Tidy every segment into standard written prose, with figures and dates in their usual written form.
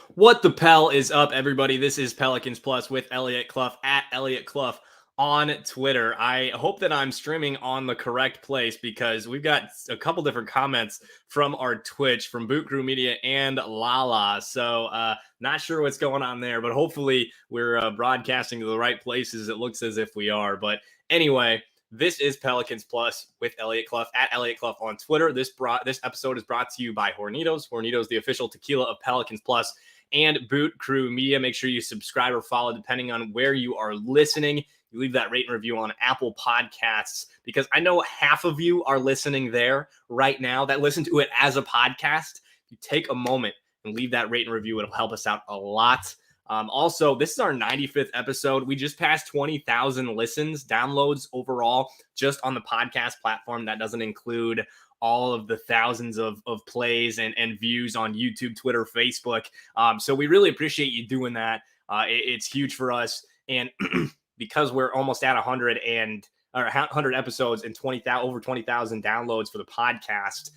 What the Pel is up, everybody? This is Pelicans Plus with Elliot Clough at Elliot Clough on Twitter. I hope that I'm streaming on the correct place because we've got a couple different comments from our Twitch, from Boot Crew Media and Lala. So not sure what's going on there, but hopefully we're broadcasting to the right places. It looks as if we are. But anyway, this is Pelicans Plus with Elliot Clough at Elliot Clough on Twitter. This episode is brought to you by Hornitos. Hornitos, the official tequila of Pelicans Plus and Boot Crew Media. Make sure you subscribe or follow depending on where you are listening. You leave that rate and review on Apple Podcasts because I know half of you are listening there right now that listen to it as a podcast. You take a moment and leave that rate and review. It'll help us out a lot. Also, this is our 95th episode. We just passed 20,000 listens, downloads overall, just on the podcast platform. That doesn't include all of the thousands of plays and views on YouTube, Twitter, Facebook. So we really appreciate you doing that. It's huge for us. And because we're almost at 100 episodes and over 20,000 downloads for the podcast,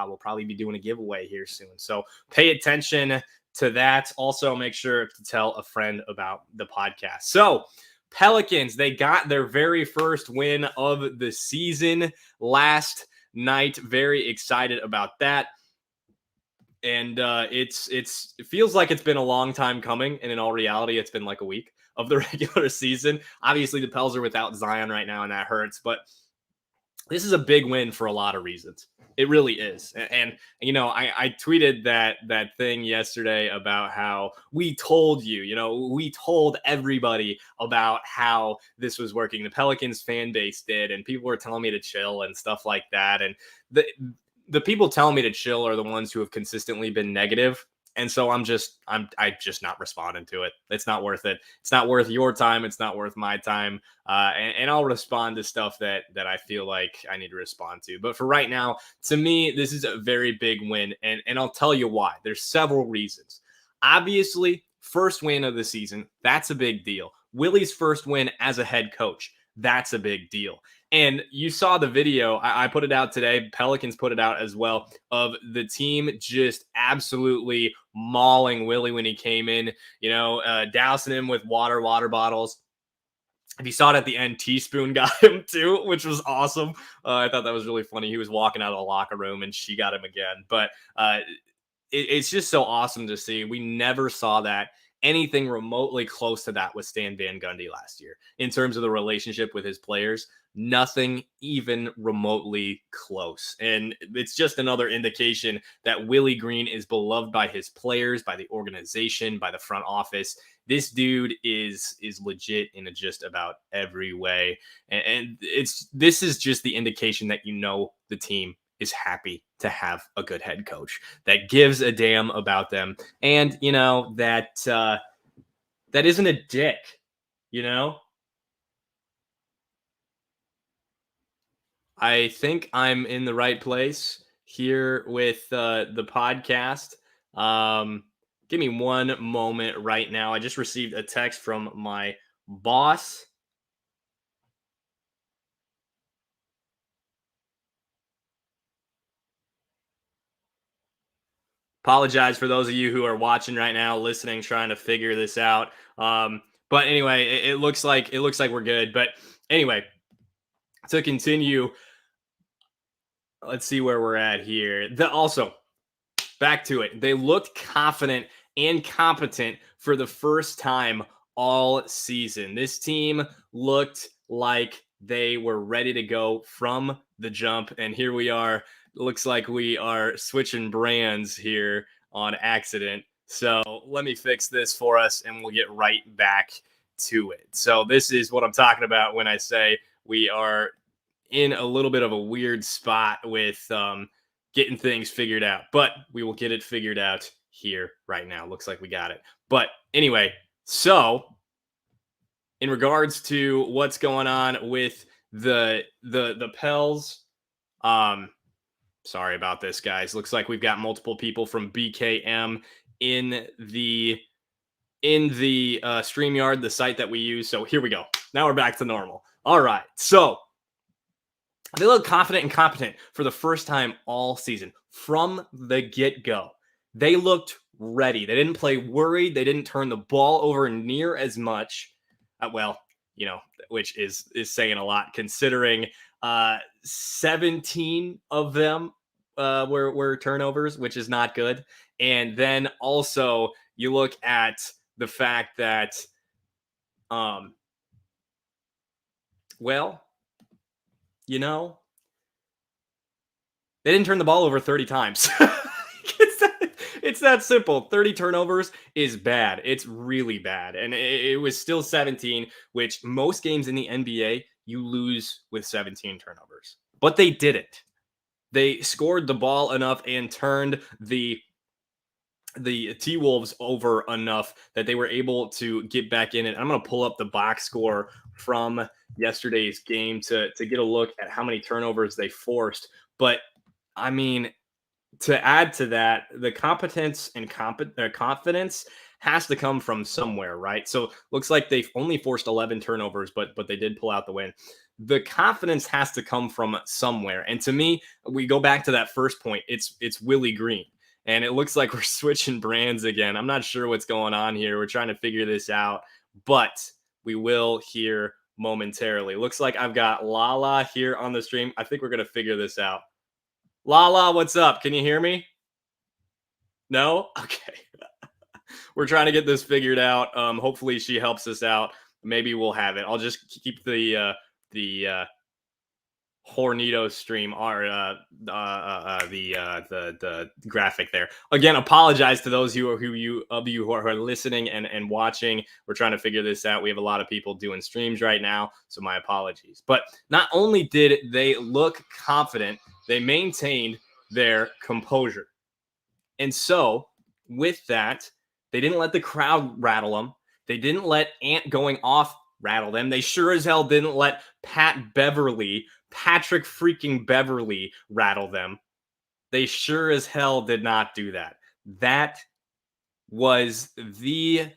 we'll probably be doing a giveaway here soon. So pay attention to that. Also, make sure to tell a friend about the podcast. So Pelicans, they got their very first win of the season last night. Very excited about that. And it feels like it's been a long time coming. And in all reality, it's been like a week of the regular season. Obviously, the Pels are without Zion right now, and that hurts. But this is a big win for a lot of reasons. It really is. And you know, I tweeted that thing yesterday about how we told we told everybody about how this was working. The Pelicans fan base did, and people were telling me to chill and stuff like that. And the people telling me to chill are the ones who have consistently been negative. And so I'm just not responding to it. It's not worth it. It's not worth your time. It's not worth my time. And I'll respond to stuff that I feel like I need to respond to. But for right now, to me, this is a very big win. And I'll tell you why. There's several reasons. Obviously, first win of the season, that's a big deal. Willie's first win as a head coach, that's a big deal. And you saw the video. I put it out today. Pelicans put it out as well, of the team just absolutely mauling Willie when he came in, dousing him with water bottles. If you saw it at the end, Teaspoon got him too, which was awesome. I thought that was really funny. He was walking out of the locker room and she got him again. But it's just so awesome to see. We never saw that. Anything remotely close to that with Stan Van Gundy last year in terms of the relationship with his players. Nothing even remotely close. And it's just another indication that Willie Green is beloved by his players, by the organization, by the front office. This dude is legit in just about every way. And this is just the indication that the team is happy to have a good head coach that gives a damn about them. And, that isn't a dick, I think I'm in the right place here with the podcast. Give me one moment right now. I just received a text from my boss. Apologize for those of you who are watching right now, listening, trying to figure this out. But anyway, it looks like we're good. But anyway, to continue, let's see where we're at here. Also, back to it. They looked confident and competent for the first time all season. This team looked like they were ready to go from the jump. And here we are. Looks like we are switching brands here on accident. So let me fix this for us and we'll get right back to it. So this is what I'm talking about when I say we are in a little bit of a weird spot with getting things figured out, but we will get it figured out here right now. Looks like we got it. But anyway, so in regards to what's going on with the Pels, sorry about this, guys. Looks like we've got multiple people from BKM in the StreamYard, the site that we use. So here we go. Now we're back to normal. All right. So they look confident and competent for the first time all season from the get-go. They looked ready. They didn't play worried. They didn't turn the ball over near as much. Well, which is saying a lot considering 17 of them were turnovers, which is not good. And then also you look at the fact that, well, they didn't turn the ball over 30 times. It's that simple. 30 turnovers is bad. It's really bad. And it was still 17, which most games in the NBA, you lose with 17 turnovers. But they didn't. They scored the ball enough and turned the T-Wolves over enough that they were able to get back in it. I'm going to pull up the box score from yesterday's game to get a look at how many turnovers they forced. But, I mean, to add to that, the competence and confidence has to come from somewhere, right? So looks like they've only forced 11 turnovers, but they did pull out the win. The confidence has to come from somewhere. And to me, we go back to that first point. It's Willie Green. And it looks like we're switching brands again. I'm not sure what's going on here. We're trying to figure this out, but we will here momentarily. Looks like I've got Lala here on the stream. I think we're going to figure this out. Lala, what's up? Can you hear me? No? Okay. We're trying to get this figured out. Hopefully she helps us out. Maybe we'll have it. I'll just keep the Hornito stream or the graphic there. Again, apologize to those of you who are listening and watching. We're trying to figure this out. We have a lot of people doing streams right now, so my apologies. But not only did they look confident, they maintained their composure. And so, with that, they didn't let the crowd rattle them. They didn't let Ant going off rattle them. They sure as hell didn't let Patrick freaking Beverly rattle them. They sure as hell did not do that. That was the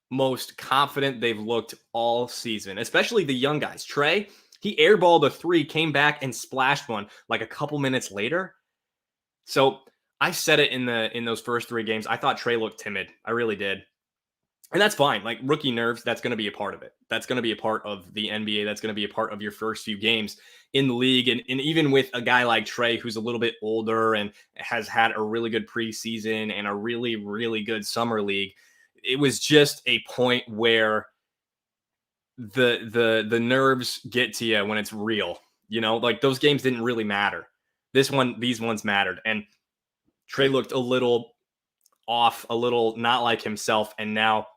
most confident they've looked all season, especially the young guys. Trey, he airballed a three, came back and splashed one like a couple minutes later. So I said it in those first three games. I thought Trey looked timid. I really did. And that's fine. Like rookie nerves, that's going to be a part of it. That's going to be a part of the NBA. That's going to be a part of your first few games in the league. And even with a guy like Trey, who's a little bit older and has had a really good preseason and a really, really good summer league, it was just a point where the nerves get to you when it's real. Like those games didn't really matter. These ones mattered. And Trey looked a little off, a little not like himself. And now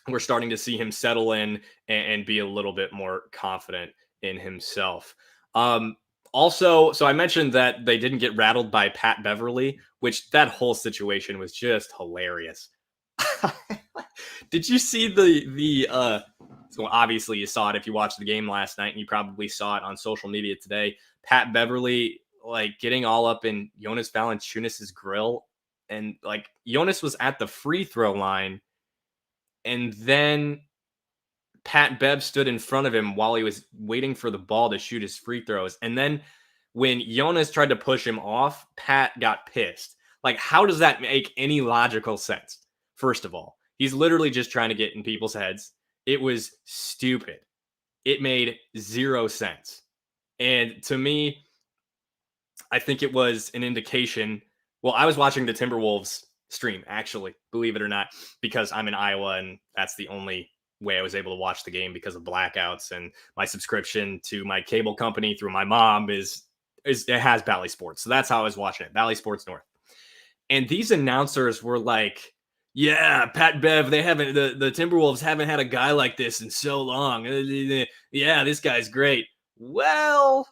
we're starting to see him settle in and be a little bit more confident in himself. Also, so I mentioned that they didn't get rattled by Pat Beverly, which that whole situation was just hilarious. Did you see so obviously you saw it if you watched the game last night, and you probably saw it on social media today. Pat Beverly like getting all up in Jonas Valanciunas' grill, and like Jonas was at the free throw line, and then Pat Bev stood in front of him while he was waiting for the ball to shoot his free throws. And then when Jonas tried to push him off, Pat got pissed. Like, how does that make any logical sense? First of all, he's literally just trying to get in people's heads. It was stupid. It made zero sense. And to me, I think it was an indication. Well, I was watching the Timberwolves stream, actually, believe it or not, because I'm in Iowa and that's the only way I was able to watch the game because of blackouts, and my subscription to my cable company through my mom is it has Bally Sports. So that's how I was watching it, Bally Sports North. And these announcers were like, yeah, Pat Bev, the Timberwolves haven't had a guy like this in so long. Yeah, this guy's great. Well,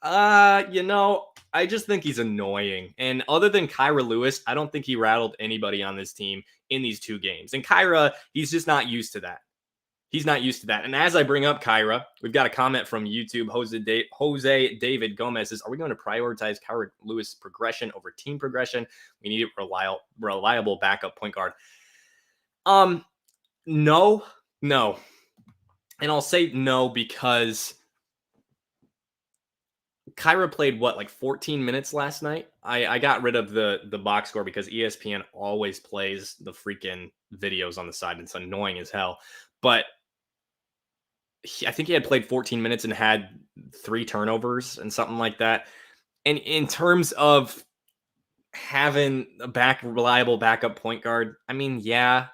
I just think he's annoying. And other than Kyra Lewis, I don't think he rattled anybody on this team in these two games. And Kyra, he's just not used to that. He's not used to that. And as I bring up Kyra, we've got a comment from YouTube. Jose David Gomez says, are we going to prioritize Kyra Lewis progression over team progression? We need a reliable backup point guard. No. And I'll say no because Kyra played what, like 14 minutes last night? I got rid of the box score because ESPN always plays the freaking videos on the side. And it's annoying as hell. But I think he had played 14 minutes and had 3 turnovers and something like that. And in terms of having a reliable backup point guard, I mean, yeah,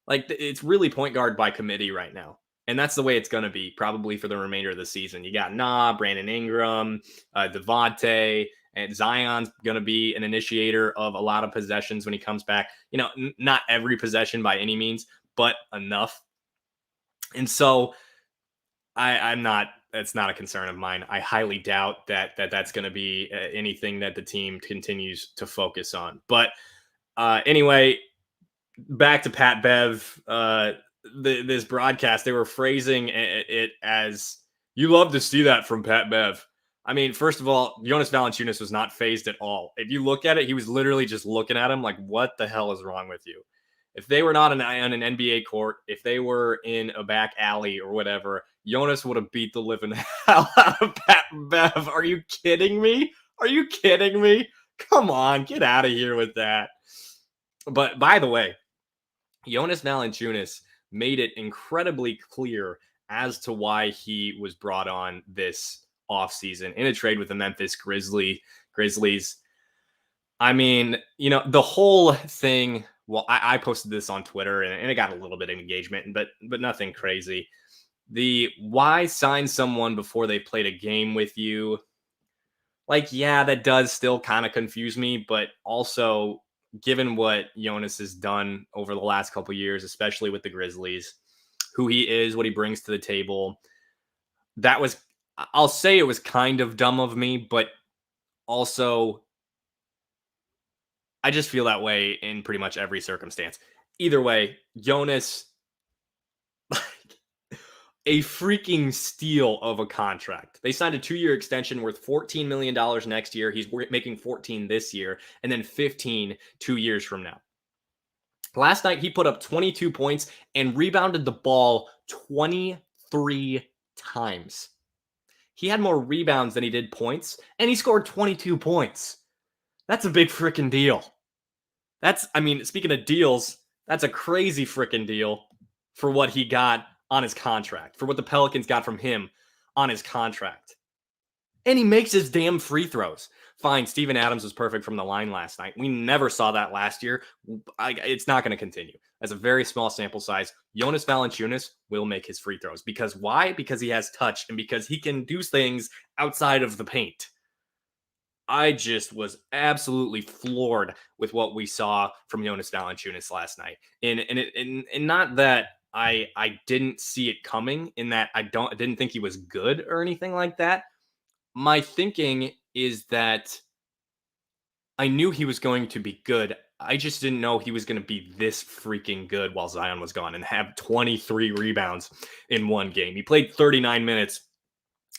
like it's really point guard by committee right now. And that's the way it's going to be probably for the remainder of the season. You got Brandon Ingram, Devontae, and Zion's going to be an initiator of a lot of possessions when he comes back. Not every possession by any means, but enough. And so it's not a concern of mine. I highly doubt that's going to be anything that the team continues to focus on. But anyway, back to Pat Bev. This broadcast, they were phrasing it as, you love to see that from Pat Bev. I mean, first of all, Jonas Valanciunas was not phased at all. If you look at it, he was literally just looking at him like, what the hell is wrong with you? If they were not on an NBA court, if they were in a back alley or whatever, Jonas would have beat the living hell out of Pat Bev. Are you kidding me? Are you kidding me? Come on, get out of here with that. But by the way, Jonas Valanciunas made it incredibly clear as to why he was brought on this offseason in a trade with the Memphis Grizzlies. I mean, the whole thing. Well, I posted this on Twitter and it got a little bit of engagement, but nothing crazy. The why sign someone before they played a game with you? Like, yeah, that does still kind of confuse me, but also given what Jonas has done over the last couple of years, especially with the Grizzlies, who he is, what he brings to the table, I'll say it was kind of dumb of me, but also I just feel that way in pretty much every circumstance. Either way, Jonas, a freaking steal of a contract. They signed a 2-year extension worth $14 million next year. He's making 14 this year, and then 15 2 years from now. Last night, he put up 22 points and rebounded the ball 23 times. He had more rebounds than he did points, and he scored 22 points. That's a big freaking deal. Speaking of deals, that's a crazy freaking deal for what he got on his contract, for what the Pelicans got from him on his contract. And he makes his damn free throws. Fine, Steven Adams was perfect from the line last night. We never saw that last year. It's not going to continue. That's a very small sample size. Jonas Valanciunas will make his free throws. Because why? Because he has touch and because he can do things outside of the paint. I just was absolutely floored with what we saw from Jonas Valanciunas last night. And not that I didn't see it coming, in that I didn't think he was good or anything like that. My thinking is that I knew he was going to be good. I just didn't know he was going to be this freaking good while Zion was gone and have 23 rebounds in one game. He played 39 minutes,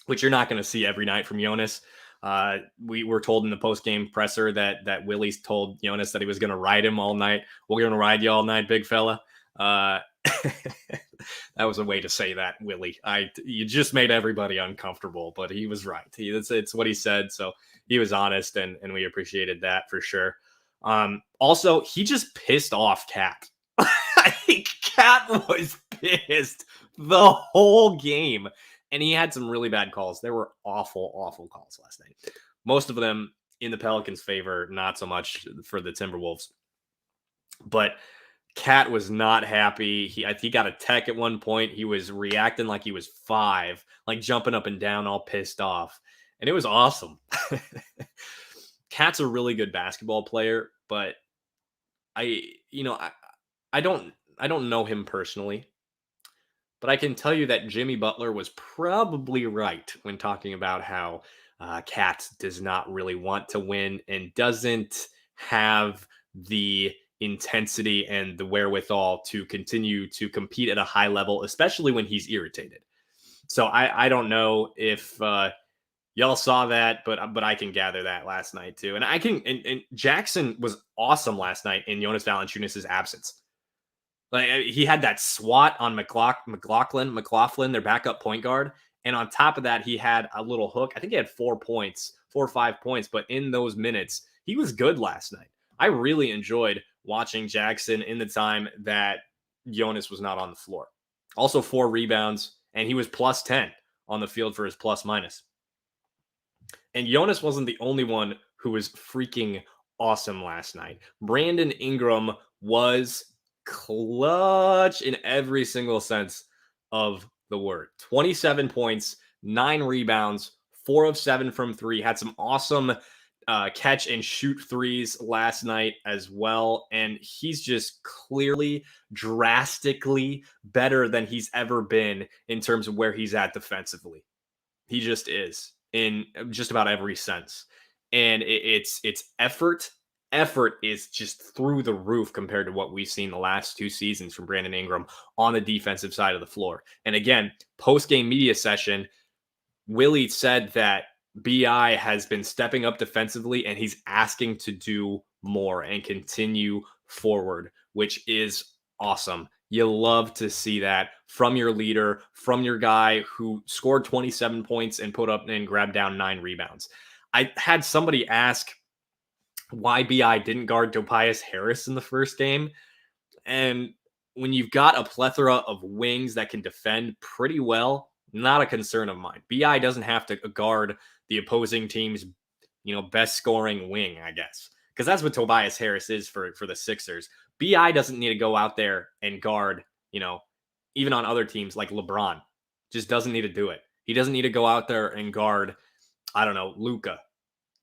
which you're not going to see every night from Jonas. We were told in the post-game presser that Willie told Jonas that he was going to ride him all night. We're going to ride you all night, big fella. That was a way to say that, Willie. You just made everybody uncomfortable, but he was right. It's what he said, so he was honest, and we appreciated that for sure. Also, he just pissed off Cat. Cat was pissed the whole game, and he had some really bad calls. There were awful, awful calls last night. Most of them in the Pelicans' favor, not so much for the Timberwolves. But Cat was not happy. He got a tech at one point. He was reacting like he was 5, like jumping up and down, all pissed off. And it was awesome. Cat's a really good basketball player, but I don't know him personally. But I can tell you that Jimmy Butler was probably right when talking about how Cat does not really want to win and doesn't have the intensity and the wherewithal to continue to compete at a high level, especially when he's irritated. So I don't know if y'all saw that, but I can gather that last night too. And Jackson was awesome last night in Jonas Valanciunas' absence. Like, he had that swat on McLaughlin, their backup point guard, And on top of that, he had a little hook. I think he had 4 points, 4 or 5 points, but in those minutes, he was good last night. I really enjoyed watching Jackson in the time that Jonas was not on the floor. Also 4 rebounds, and he was plus 10 on the field for his plus minus. And Jonas wasn't the only one who was freaking awesome last night. Brandon Ingram was clutch in every single sense of the word. 27 points, 9 rebounds, 4 of 7 from 3. Had some awesome catch and shoot threes last night as well. And he's just clearly drastically better than he's ever been in terms of where he's at defensively. He just is in just about every sense. And it's effort. Effort is just through the roof compared to what we've seen the last 2 seasons from Brandon Ingram on the defensive side of the floor. And again, post-game media session, Willie said that BI has been stepping up defensively and he's asking to do more and continue forward, which is awesome. You love to see that from your leader, from your guy who scored 27 points and put up and grabbed down 9 rebounds. I had somebody ask why BI didn't guard Tobias Harris in the first game. And when you've got a plethora of wings that can defend pretty well, not a concern of mine. BI doesn't have to guard the opposing team's, best scoring wing, I guess. Because that's what Tobias Harris is for the Sixers. BI doesn't need to go out there and guard, even on other teams like LeBron. Just doesn't need to do it. He doesn't need to go out there and guard, I don't know, Luka.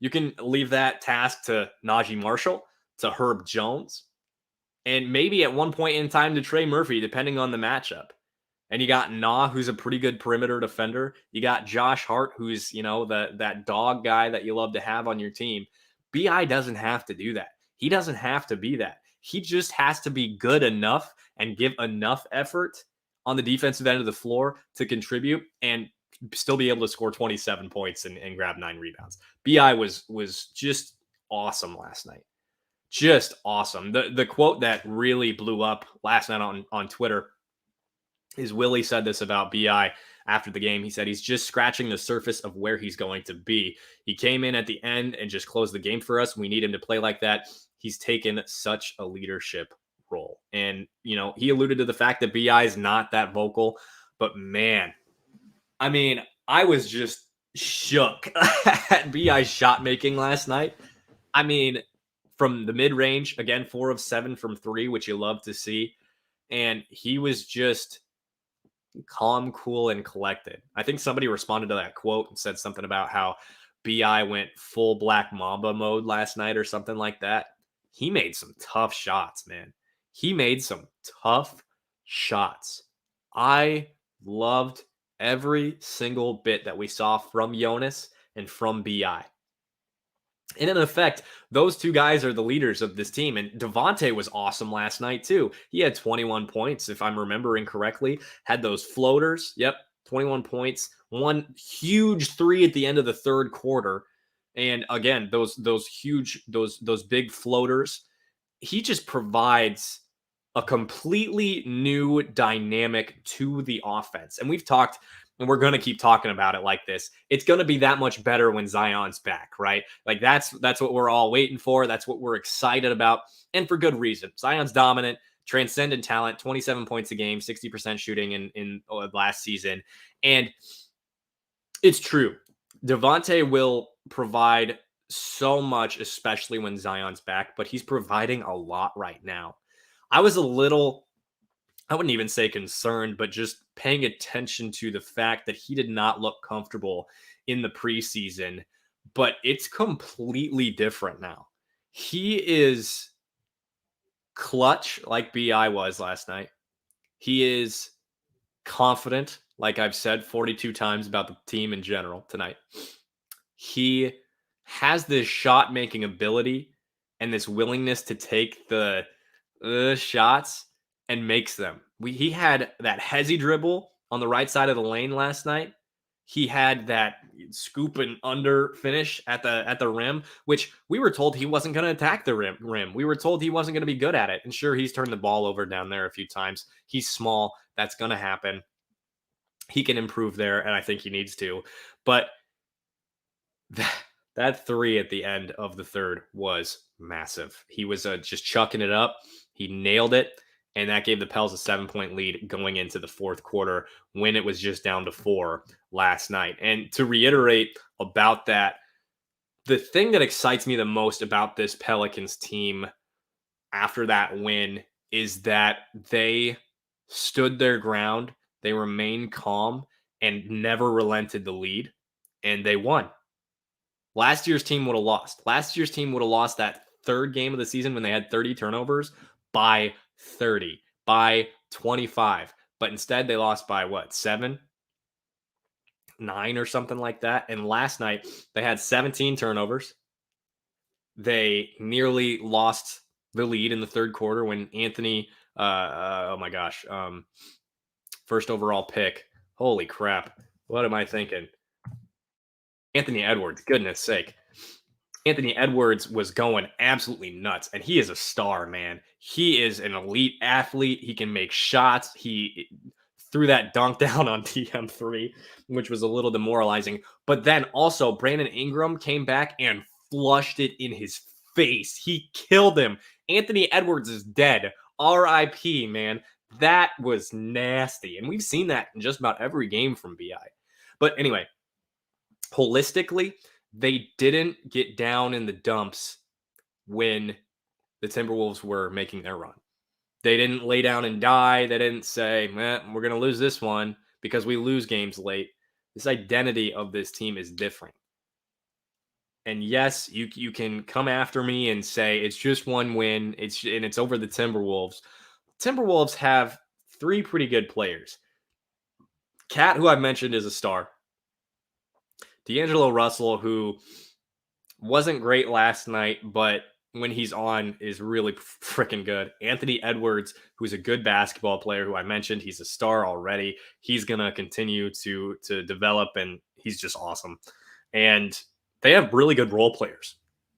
You can leave that task to Najee Marshall, to Herb Jones, and maybe at one point in time to Trey Murphy, depending on the matchup. And you got Nah, who's a pretty good perimeter defender. You got Josh Hart, who's, that dog guy that you love to have on your team. BI doesn't have to do that. He doesn't have to be that. He just has to be good enough and give enough effort on the defensive end of the floor to contribute and still be able to score 27 points and grab 9 rebounds. BI was just awesome last night. Just awesome. The quote that really blew up last night on Twitter is Willie said this about BI after the game. He said he's just scratching the surface of where he's going to be. He came in at the end and just closed the game for us. We need him to play like that. He's taken such a leadership role. And, he alluded to the fact that BI is not that vocal, but man, I mean, I was just shook at BI's shot making last night. I mean, from the mid-range, again, 4 of 7 from 3, which you love to see. And he was just calm, cool, and collected. I think somebody responded to that quote and said something about how BI went full Black Mamba mode last night or something like that. He made some tough shots, man. He made some tough shots. I loved every single bit that we saw from Jonas and from BI. And in effect, those 2 guys are the leaders of this team. And Devontae was awesome last night, too. He had 21 points, if I'm remembering correctly. Had those floaters. Yep, 21 points. One huge 3 at the end of the third quarter. And again, those big floaters. He just provides a completely new dynamic to the offense. And we've talked, and we're going to keep talking about it like this. It's going to be that much better when Zion's back, right? Like that's what we're all waiting for. That's what we're excited about. And for good reason. Zion's dominant, transcendent talent, 27 points a game, 60% shooting in last season. And it's true. Devontae will provide so much, especially when Zion's back, but he's providing a lot right now. I was a little, I wouldn't even say concerned, but just paying attention to the fact that he did not look comfortable in the preseason, but it's completely different now. He is clutch like BI was last night. He is confident, like I've said 42 times about the team in general tonight. He has this shot-making ability and this willingness to take the shots and makes them. He had that hezzy dribble on the right side of the lane last night. He had that scoop and under finish at the rim, which we were told he wasn't going to attack the rim. We were told he wasn't going to be good at it. And sure, he's turned the ball over down there a few times. He's small. That's going to happen. He can improve there, and I think he needs to. But that three at the end of the third was massive. He was just chucking it up. He nailed it. And that gave the Pels a 7-point lead going into the fourth quarter when it was just down to 4 last night. And to reiterate about that, the thing that excites me the most about this Pelicans team after that win is that they stood their ground, they remained calm, and never relented the lead, and they won. Last year's team would have lost. Last year's team would have lost that third game of the season when they had 30 turnovers by 30, by 25. But instead, they lost by what, 7, 9 or something like that. And last night, they had 17 turnovers. They nearly lost the lead in the third quarter when Anthony, oh my gosh, first overall pick. Holy crap. What am I thinking? Anthony Edwards, goodness sake. Anthony Edwards was going absolutely nuts, and he is a star, man. He is an elite athlete. He can make shots. He threw that dunk down on TM3, which was a little demoralizing. But then also, Brandon Ingram came back and flushed it in his face. He killed him. Anthony Edwards is dead. RIP, man. That was nasty. And we've seen that in just about every game from BI. But anyway, holistically, they didn't get down in the dumps when the Timberwolves were making their run. They didn't lay down and die. They didn't say, we're going to lose this one because we lose games late. This identity of this team is different. And yes, you can come after me and say it's just one win. It's over the Timberwolves. Timberwolves have 3 pretty good players. Cat, who I've mentioned, is a star. D'Angelo Russell, who wasn't great last night, but when he's on is really freaking good. Anthony Edwards, who's a good basketball player, who I mentioned, he's a star already. He's going to continue to develop, and he's just awesome. And they have really good role players.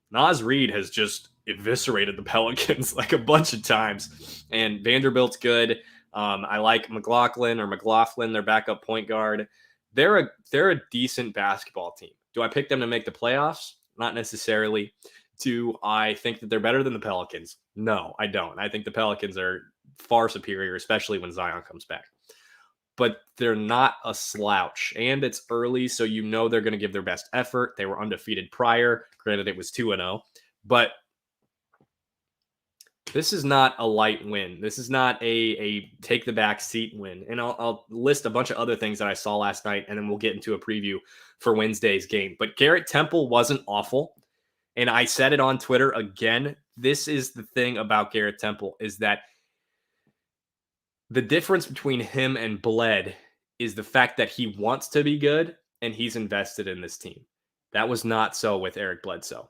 Naz Reid has just eviscerated the Pelicans like a bunch of times, and Vanderbilt's good. I like McLaughlin, their backup point guard. They're a decent basketball team. Do I pick them to make the playoffs? Not necessarily. Do I think that they're better than the Pelicans? No, I don't. I think the Pelicans are far superior, especially when Zion comes back. But they're not a slouch, and it's early, so you know they're going to give their best effort. They were undefeated prior. Granted, it was 2-0, but this is not a light win. This is not a take the back seat win. And I'll list a bunch of other things that I saw last night, and then we'll get into a preview for Wednesday's game. But Garrett Temple wasn't awful. And I said it on Twitter again. This is the thing about Garrett Temple, is that the difference between him and Bled is the fact that he wants to be good and he's invested in this team. That was not so with Eric Bledsoe.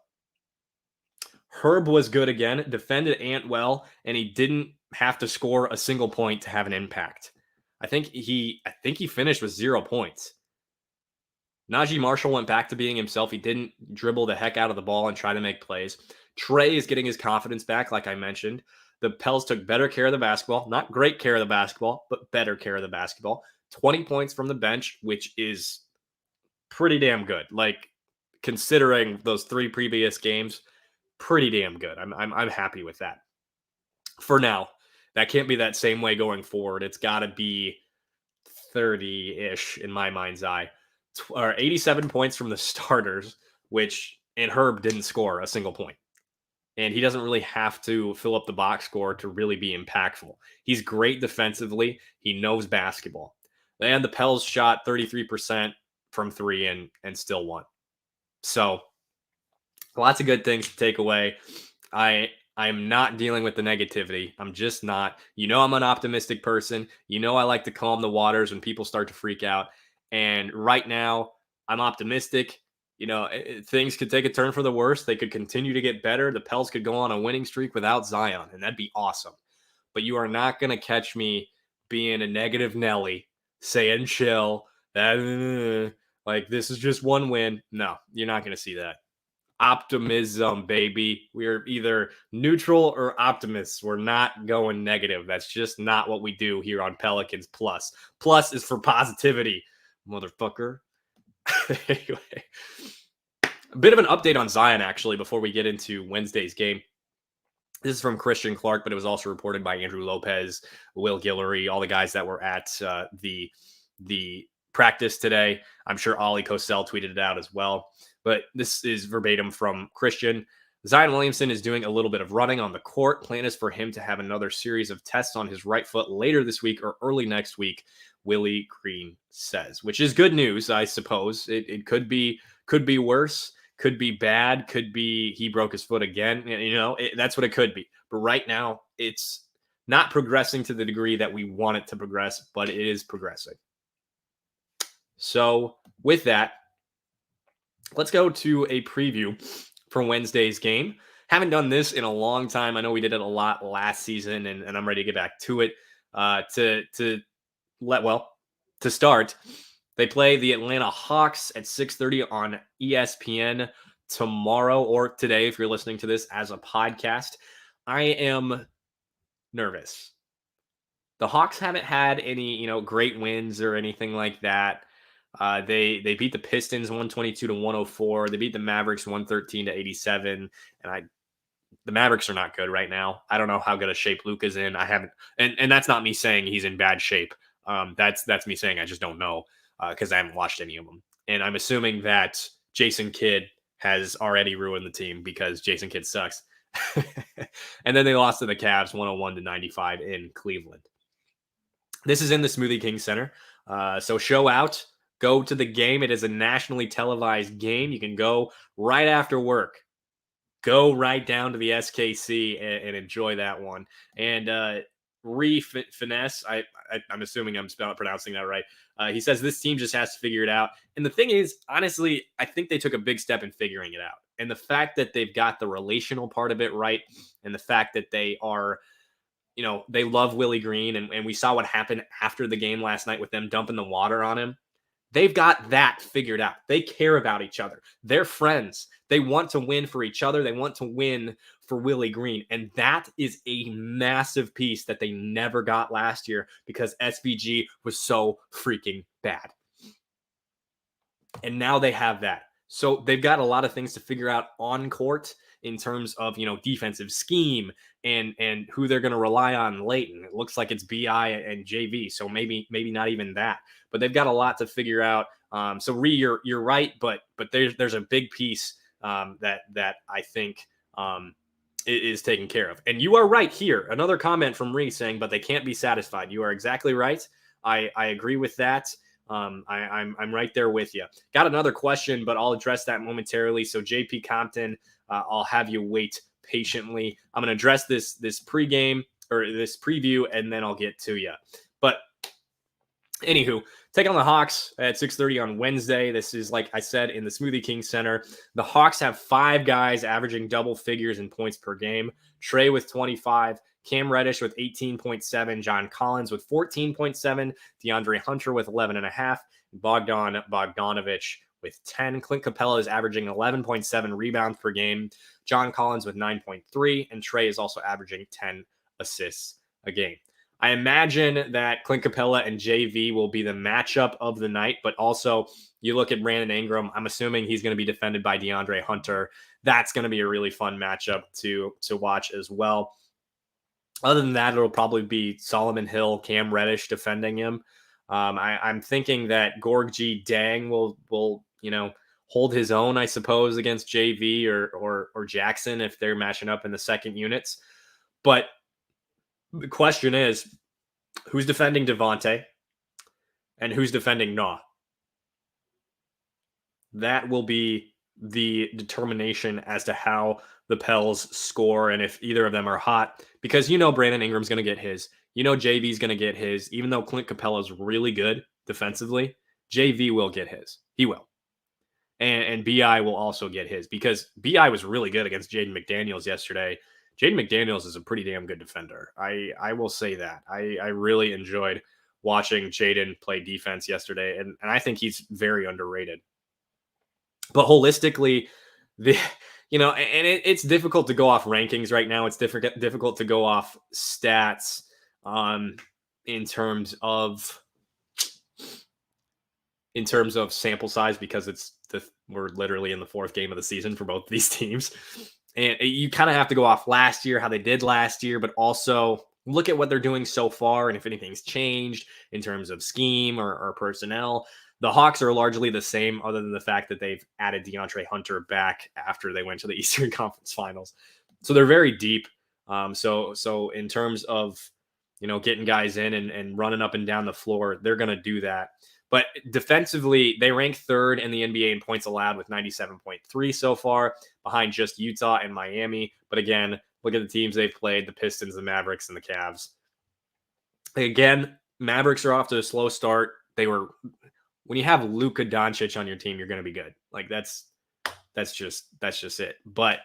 Herb was good again, defended Ant well, and he didn't have to score a single point to have an impact. I think he finished with 0 points. Najee Marshall went back to being himself. He didn't dribble the heck out of the ball and try to make plays. Trey is getting his confidence back, like I mentioned. The Pels took better care of the basketball. Not great care of the basketball, but better care of the basketball. 20 points from the bench, which is pretty damn good. Like, considering those 3 previous games, pretty damn good. I'm happy with that. For now, that can't be that same way going forward. It's got to be 30-ish in my mind's eye. 87 points from the starters, and Herb didn't score a single point. And he doesn't really have to fill up the box score to really be impactful. He's great defensively. He knows basketball. And the Pels shot 33% from 3 and still won. So lots of good things to take away. I'm not dealing with the negativity. I'm just not. I'm an optimistic person. I like to calm the waters when people start to freak out. And right now, I'm optimistic. Things could take a turn for the worse. They could continue to get better. The Pels could go on a winning streak without Zion, and that'd be awesome. But you are not going to catch me being a negative Nelly, saying chill, like this is just one win. No, you're not going to see that. Optimism, baby. We're either neutral or optimists. We're not going negative. That's just not what we do here on Pelicans Plus. Plus is for positivity, motherfucker. Anyway, a bit of an update on Zion, actually, before we get into Wednesday's game. This is from Christian Clark, but it was also reported by Andrew Lopez, Will Guillory, all the guys that were at the practice today. I'm sure Ollie Cosell tweeted it out as well. But this is verbatim from Christian. Zion Williamson is doing a little bit of running on the court. Plan is for him to have another series of tests on his right foot later this week or early next week, Willie Green says, which is good news, I suppose. It could be worse, could be bad, could be he broke his foot again. That's what it could be. But right now, it's not progressing to the degree that we want it to progress, but it is progressing. So with that, let's go to a preview for Wednesday's game. Haven't done this in a long time. I know we did it a lot last season, and I'm ready to get back to it. To start, they play the Atlanta Hawks at 6:30 on ESPN tomorrow or today if you're listening to this as a podcast. I am nervous. The Hawks haven't had any, great wins or anything like that. They beat the Pistons 122-104. They beat the Mavericks 113-87. And the Mavericks are not good right now. I don't know how good a shape Luka's in. I haven't, and that's not me saying he's in bad shape. That's me saying I just don't know because I haven't watched any of them. And I'm assuming that Jason Kidd has already ruined the team because Jason Kidd sucks. And then they lost to the Cavs 101-95 in Cleveland. This is in the Smoothie King Center. So show out. Go to the game. It is a nationally televised game. You can go right after work. Go right down to the SKC and enjoy that one. And Finesse, I'm assuming I'm pronouncing that right. He says this team just has to figure it out. And the thing is, honestly, I think they took a big step in figuring it out. And the fact that they've got the relational part of it right, and the fact that they are, they love Willie Green, and we saw what happened after the game last night with them dumping the water on him. They've got that figured out. They care about each other. They're friends. They want to win for each other. They want to win for Willie Green. And that is a massive piece that they never got last year because SVG was so freaking bad. And now they have that. So they've got a lot of things to figure out on court in terms of, defensive scheme and who they're going to rely on late. And it looks like it's BI and JV. So maybe not even that. But they've got a lot to figure out. So you're right, but there's a big piece that I think is taken care of. And you are right here. Another comment from Ree saying, but they can't be satisfied. You are exactly right. I agree with that. I'm right there with you. Got another question, but I'll address that momentarily. So JP Compton, I'll have you wait patiently. I'm going to address this pregame or this preview, and then I'll get to you. But anywho, take on the Hawks at 6:30 on Wednesday. This is, like I said, in the Smoothie King Center. The Hawks have 5 guys averaging double figures in points per game. Trey with 25, Cam Reddish with 18.7, John Collins with 14.7, DeAndre Hunter with 11.5, Bogdan Bogdanovic with 10. Clint Capella is averaging 11.7 rebounds per game. John Collins with 9.3, and Trey is also averaging 10 assists a game. I imagine that Clint Capella and JV will be the matchup of the night, but also you look at Brandon Ingram. I'm assuming he's going to be defended by DeAndre Hunter. That's going to be a really fun matchup to watch as well. Other than that, it'll probably be Solomon Hill, Cam Reddish defending him. I'm thinking that Gorgui Dang will hold his own, I suppose, against JV or Jackson if they're matching up in the second units. But the question is, who's defending Devontae and who's defending Nah? That will be the determination as to how the Pels score and if either of them are hot. Because Brandon Ingram's going to get his. JV's going to get his. Even though Clint Capella's really good defensively, JV will get his. He will. And BI will also get his because BI was really good against Jaden McDaniels yesterday. Jaden McDaniels is a pretty damn good defender. I will say that. I really enjoyed watching Jaden play defense yesterday, and I think he's very underrated. But holistically, it's difficult to go off rankings right now. It's difficult to go off stats um, in terms of sample size because we're literally in the fourth game of the season for both of these teams. And you kind of have to go off last year, how they did last year, but also look at what they're doing so far and if anything's changed in terms of scheme or personnel. The Hawks are largely the same, other than the fact that they've added DeAndre Hunter back after they went to the Eastern Conference Finals. So they're very deep. So in terms of, getting guys in and running up and down the floor, they're going to do that. But defensively, they rank third in the NBA in points allowed with 97.3 so far, behind just Utah and Miami. But again, look at the teams they've played: the Pistons, the Mavericks, and the Cavs. Again, Mavericks are off to a slow start. When you have Luka Doncic on your team, you're going to be good. Like that's just it. But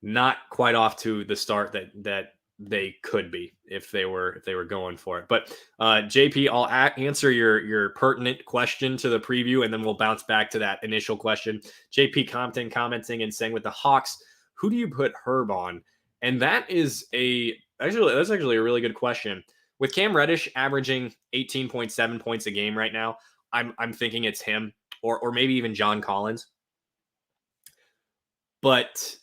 not quite off to the start that they could be if they were going for it. But JP, I'll answer your pertinent question to the preview, and then we'll bounce back to that initial question. JP Compton commenting and saying, with the Hawks, who do you put Herb on? And that's actually a really good question. With Cam Reddish averaging 18.7 points a game right now, I'm thinking it's him or maybe even John Collins. But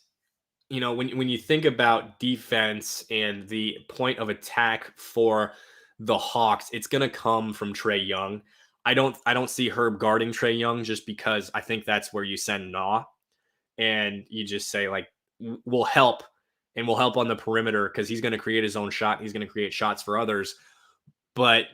when you think about defense and the point of attack for the Hawks, it's going to come from Trae Young. I don't see Herb guarding Trae Young, just because I think that's where you send NOLA and you just say, like, we'll help on the perimeter because he's going to create his own shot. He's going to create shots for others. But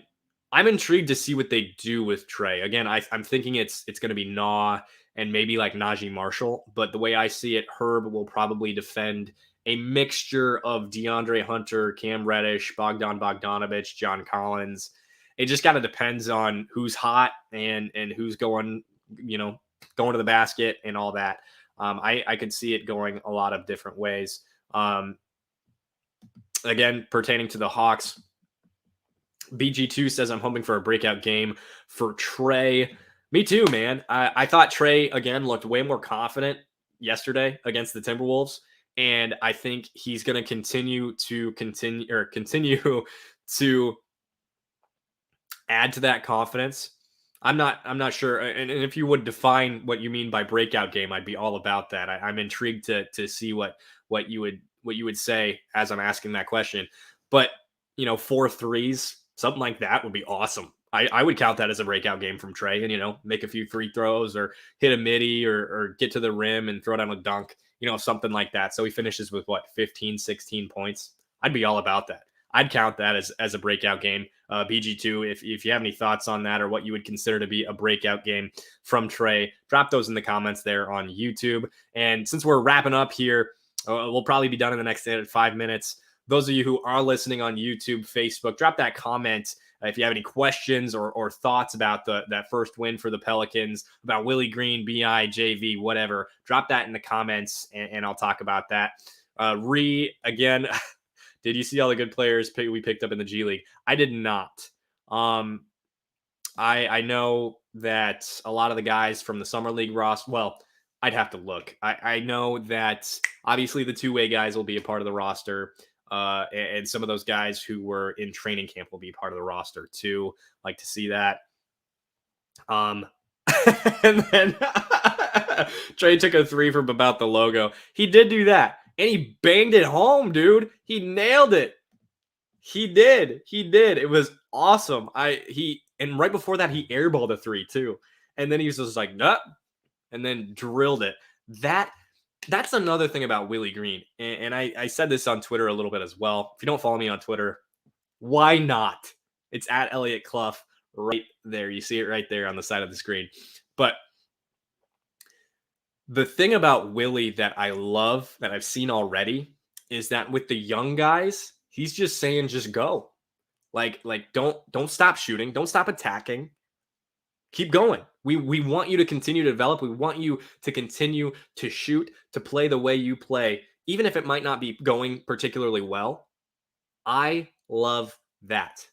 I'm intrigued to see what they do with Trae. Again, I'm thinking it's going to be NOLA and maybe like Najee Marshall. But the way I see it, Herb will probably defend a mixture of DeAndre Hunter, Cam Reddish, Bogdan Bogdanovic, John Collins. It just kind of depends on who's hot and who's going to the basket and all that. I could see it going a lot of different ways. Again, pertaining to the Hawks, BG2 says, I'm hoping for a breakout game for Trae. Me too, man. I thought Trae, again, looked way more confident yesterday against the Timberwolves, and I think he's going to continue to add to that confidence. I'm not sure, and if you would define what you mean by breakout game, I'd be all about that. I'm intrigued to see what you would say as I'm asking that question. But 4 threes, something like that would be awesome. I would count that as a breakout game from Trae, and make a few free throws or hit a midi or get to the rim and throw down a dunk, something like that. So he finishes with 15, 16 points. I'd be all about that. I'd count that as a breakout game. BG2, if you have any thoughts on that or what you would consider to be a breakout game from Trae, drop those in the comments there on YouTube. And since we're wrapping up here, we'll probably be done in the next 5 minutes. Those of you who are listening on YouTube, Facebook, drop that comment if you have any questions or thoughts about that first win for the Pelicans, about Willie Green, BI, JV, whatever. Drop that in the comments, and I'll talk about that. Again, did you see all the good players we picked up in the G League? I did not. I know that a lot of the guys from the Summer League roster, well, I'd have to look. I know that obviously the two-way guys will be a part of the roster. And some of those guys who were in training camp will be part of the roster too. Like to see that. And then Trae took a 3 from about the logo. He did do that, and he banged it home, dude. He nailed it. He did. It was awesome. And right before that, he airballed a 3 too. And then he was just like, nope, and then drilled it. That's another thing about Willie Green. And I said this on Twitter a little bit as well. If you don't follow me on Twitter, why not? It's at Elliot Clough right there. You see it right there on the side of the screen. But the thing about Willie that I love, that I've seen already, is that with the young guys, he's just saying, just go. Like don't stop shooting. Don't stop attacking. Keep going. We want you to continue to develop. We want you to continue to shoot, to play the way you play, even if it might not be going particularly well. I love that.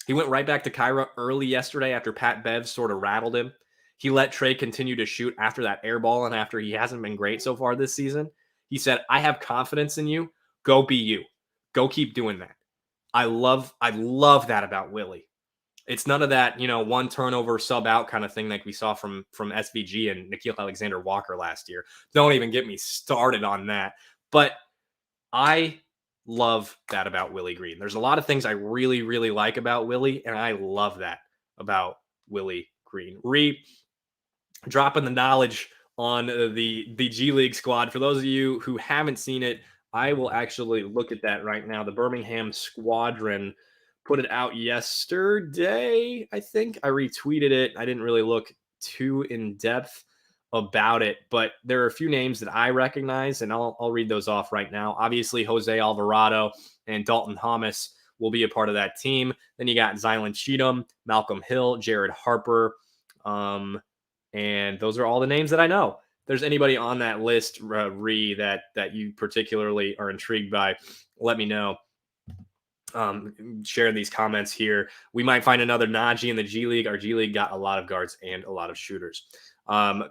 He went right back to Kyra early yesterday after Pat Bev sort of rattled him. He let Trae continue to shoot after that air ball and after he hasn't been great so far this season. He said, I have confidence in you. Go be you. Go keep doing that. I love that about Willie. It's none of that, one turnover sub out kind of thing like we saw from SVG and Nickeil Alexander-Walker last year. Don't even get me started on that. But I love that about Willie Green. There's a lot of things I really, really like about Willie, and I love that about Willie Green. Dropping the knowledge on the G League squad. For those of you who haven't seen it, I will actually look at that right now. The Birmingham Squadron put it out yesterday, I think. I retweeted it. I didn't really look too in depth about it, but there are a few names that I recognize, and I'll read those off right now. Obviously, Jose Alvarado and Dalton Thomas will be a part of that team. Then you got Zylan Cheatham, Malcolm Hill, Jared Harper, and those are all the names that I know. If there's anybody on that list, that you particularly are intrigued by, let me know. Share these comments here. We might find another Najee in the G League. Our G League got a lot of guards and a lot of shooters.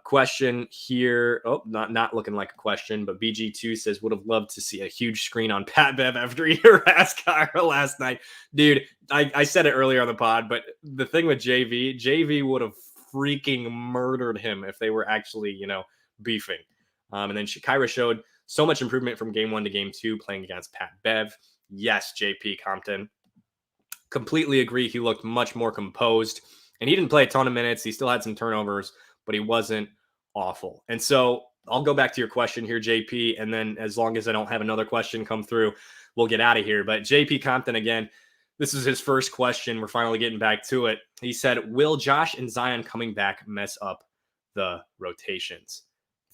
Question here. Oh, not looking like a question, but BG2 says, would have loved to see a huge screen on Pat Bev after he harassed Kyra last night. Dude, I said it earlier on the pod, but the thing with JV would have freaking murdered him if they were actually, beefing. And then Kyra showed so much improvement from game 1 to game 2 playing against Pat Bev. Yes, JP Compton. Completely agree. He looked much more composed, and he didn't play a ton of minutes. He still had some turnovers, but he wasn't awful. And so I'll go back to your question here, JP, and then as long as I don't have another question come through, we'll get out of here. But JP Compton, again, this is his first question. We're finally getting back to it. He said, will Josh and Zion coming back mess up the rotations?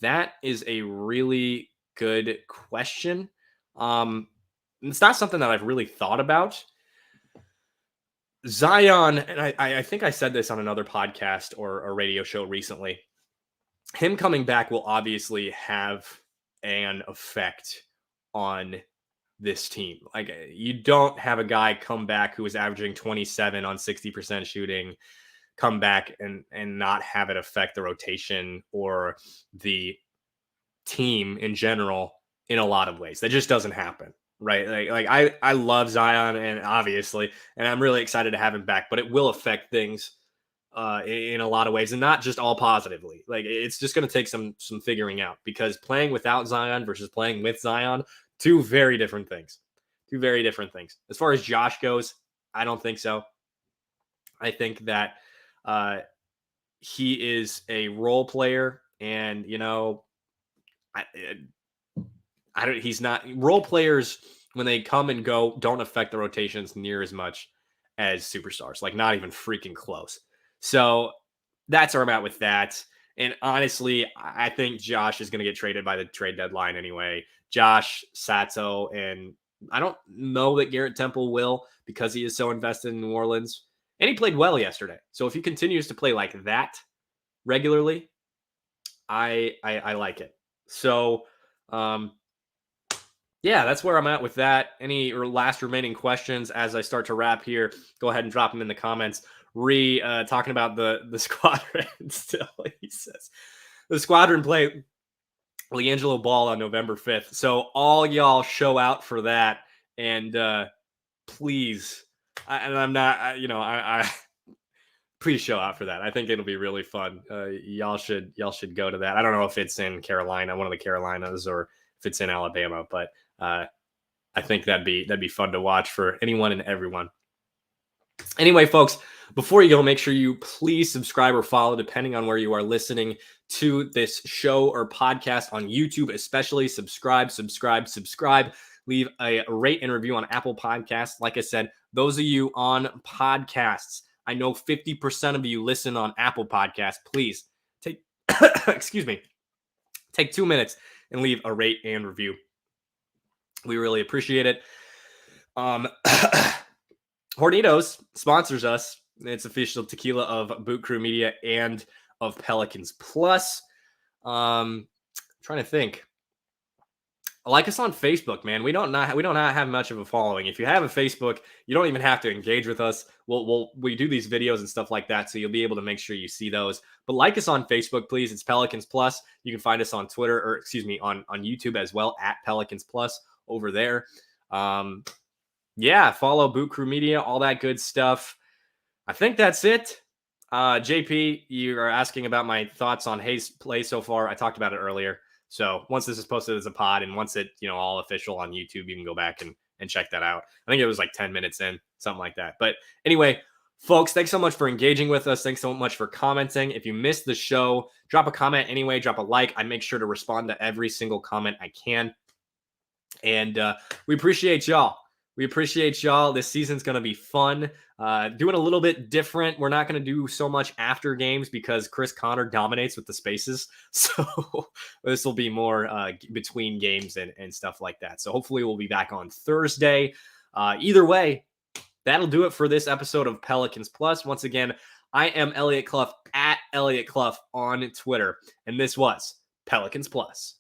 That is a really good question. It's not something that I've really thought about. Zion, and I think I said this on another podcast or a radio show recently, him coming back will obviously have an effect on this team. Like, you don't have a guy come back who is averaging 27 on 60% shooting, come back and not have it affect the rotation or the team in general in a lot of ways. That just doesn't happen. Right. Like I love Zion and I'm really excited to have him back, but it will affect things in a lot of ways and not just all positively. Like, it's just going to take some figuring out, because playing without Zion versus playing with Zion, two very different things. As far as Josh goes, I don't think so. I think that he is a role player, and he's not. Role players, when they come and go, don't affect the rotations near as much as superstars. Like, not even freaking close. So that's where I'm at with that. And honestly, I think Josh is going to get traded by the trade deadline anyway. Josh, Sato, and I don't know that Garrett Temple will, because he is so invested in New Orleans. And he played well yesterday. So if he continues to play like that regularly, I like it. So, yeah, that's where I'm at with that. Any last remaining questions as I start to wrap here, go ahead and drop them in the comments. Talking about the squadron still, he says. The squadron play LiAngelo Ball on November 5th. So all y'all show out for that. And please, please show out for that. I think it'll be really fun. Y'all should go to that. I don't know if it's in Carolina, one of the Carolinas, or if it's in Alabama, but I think that'd be fun to watch for anyone and everyone. Anyway, folks, before you go, make sure you please subscribe or follow, depending on where you are listening to this show or podcast on YouTube, especially. Subscribe. Leave a rate and review on Apple Podcasts. Like I said, those of you on podcasts, I know 50% of you listen on Apple Podcasts. Please take, take 2 minutes and leave a rate and review. We really appreciate it. Hornitos sponsors us. It's official tequila of Boot Crew Media and of Pelicans Plus. Trying to think. Like us on Facebook, man. We don't have much of a following. If you have a Facebook, you don't even have to engage with us. We do these videos and stuff like that, so you'll be able to make sure you see those. But like us on Facebook, please. It's Pelicans Plus. You can find us on Twitter, or excuse me, on YouTube as well at Pelicans Plus over there. Yeah, follow Boot Crew Media, all that good stuff. I think that's it. JP, you are asking about my thoughts on Hayes' play so far. I talked about it earlier. So once this is posted as a pod and once it, all official on YouTube, you can go back and check that out. I think it was like 10 minutes in, something like that. But anyway, folks, thanks so much for engaging with us. Thanks so much for commenting. If you missed the show, drop a comment anyway, drop a like. I make sure to respond to every single comment I can. And we appreciate y'all. We appreciate y'all. This season's going to be fun. Doing a little bit different. We're not going to do so much after games because Chris Connor dominates with the spaces. So this will be more between games and stuff like that. So hopefully we'll be back on Thursday. Either way, that'll do it for this episode of Pelicans Plus. Once again, I am Elliot Clough at Elliot Clough on Twitter. And this was Pelicans Plus.